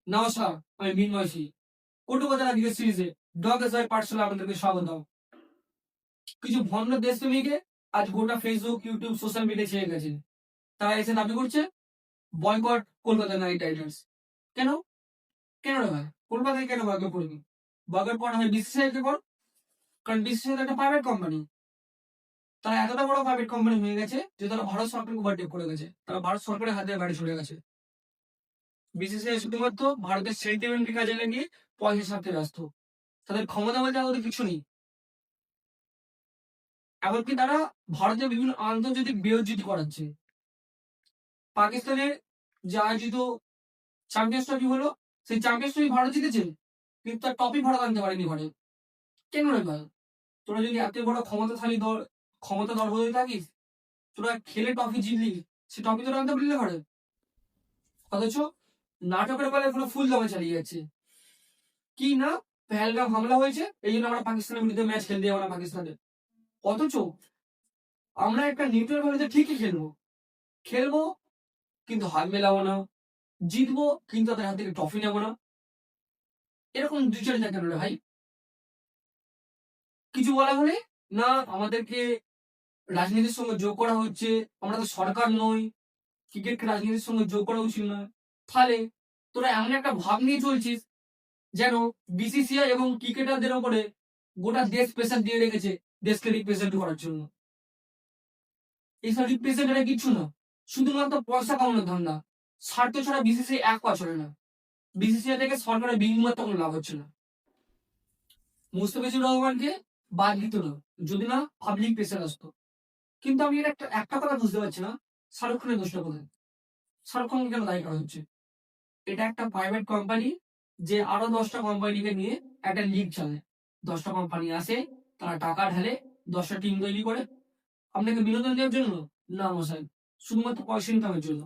নমস্কার, আমি মিনময় কটুকথা আজকের সিরিজে ডগ এসআই পাঠশালা আপনাদেরকে স্বাগত। কিছু ভণ্ড দেশপ্রেমীকে আজ গোটা ফেসবুক, ইউটিউব, সোশ্যাল মিডিয়া ছেয়ে গেছে। তারা এসে দাবি করছে বয়কট কলকাতা নাইট রাইডার্স। কেন? কেন রে ভাই? কলকাতায় কেন বয়কট করবি? বয়কট করা হয় বিসিসিআই কে কর। কারণ বিসিসিআই একটা প্রাইভেট কোম্পানি। তারা এতটা বড় প্রাইভেট কোম্পানি হয়ে গেছে যে তারা ভারত সরকারকে ওভারটেক করে গেছে। তারা ভারত সরকারের হাতে বাড়ি চলে গেছে। বিসিসিআই শুধুমাত্র ভারতের সেন্টিমেন্টকে কাজে লাগিয়ে পয়সা ছাড়তে ব্যস্ত। তাদের ক্ষমতা বলতে আর ওদের কিছু নেই। এমনকি তারা ভারতের বিভিন্ন আন্তর্জাতিক বিরোধিতা করাচ্ছে। পাকিস্তানের যে আয়োজিত চ্যাম্পিয়ন্স ট্রফি হলো, সেই চ্যাম্পিয়ন্স ট্রফি ভারত জিতেছে, কিন্তু তার ট্রফি ভারত আনতে পারেনি ঘরে। কেন রে ভাই? তোরা যদি এত বড় ক্ষমতাশালী দল, ক্ষমতা দল হয়ে থাকিস, তোরা খেলে ট্রফি জিতলি, সে ট্রফি তোরা আনতে পারলি না ঘরে। অথচ নাটকের বেলায় পুরো ফুল দমে চালিয়ে যাচ্ছে। কি না, পেহেলগাম হামলা হয়েছে, এই জন্য আমরা পাকিস্তানের বিরুদ্ধে ম্যাচ খেলতে যাবো না পাকিস্তানে। অথচ আমরা একটা নিউট্রাল ভাবে ঠিকই খেলবো, খেলবো কিন্তু হাত মেলাবো না, জিতবো কিন্তু তাদের হাত থেকে ট্রফি নেবো না। এরকম দুচরিতা কেন রে ভাই? কিছু বলা হলে না আমাদেরকে রাজনীতির সঙ্গে যোগ করা হচ্ছে, আমরা তো সরকার নই, ক্রিকেটকে রাজনীতির সঙ্গে যোগ করা উচিত নয়। তাহলে তোরা এমন একটা ভাব নিয়ে চলছিস যেন বিসিসিআই এবং ক্রিকেটারদের ওপরে গোটা দেশ প্রেসার দিয়ে রেখেছে দেশকে রিপ্রেজেন্ট করার জন্য। এইসব রিপ্রেজেন্ট এটা কিচ্ছু না, শুধুমাত্র পয়সা কামানোর ধান্দা। স্বার্থ ছাড়া বিসিসিআই এক পা চলে না। বিসিসিআই থেকে সরকারের বিনিময়ে কোনো লাভ হচ্ছে না। মুস্তাফিজুর রহমানকে বাদ দিত না যদি না পাবলিক প্রেসার আসতো। কিন্তু আমি এটা একটা কথা বুঝতে পারছি না, শাহরুখ খানের দোষটা কোথায়? শাহরুখ খানকে কেন দায়ী করা হচ্ছে? এটা একটা প্রাইভেট কোম্পানি যে আরো 10টা কোম্পানিকে নিয়ে একটা লিগ চালায়। 10টা কোম্পানি আসে, তারা টাকা ঢালে, 10টা টিম তৈরি করে। আপনাকে বিনোদন দেওয়ার জন্য? না মশাই, শুধুমাত্র পয়সা ইনকামের জন্য।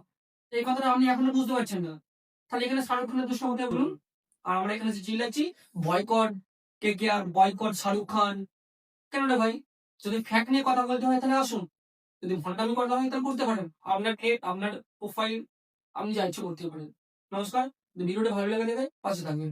এই কথাটা আপনি এখনো বুঝতে পারছেন না। তাহলে এখানে শাহরুখ খানের দোষটা কোথায় বলুন? আর আমরা এখানে যে চিল্লাচ্ছি boycott KKR, boycott Shahrukh Khan. কেন রে ভাই? যদি ফ্যাক্ট নিয়ে কথা বলতে হয় তাহলে আসুন। যদি ভণ্ডামি কথা হয় তাহলে করতে পারেন। আপনার ডেট, আপনার প্রোফাইল, আপনি যা ইচ্ছে করতে পারেন। নমস্কার। যদি ভিডিওটা ভালো লাগে থাকে পাশে থাকবেন।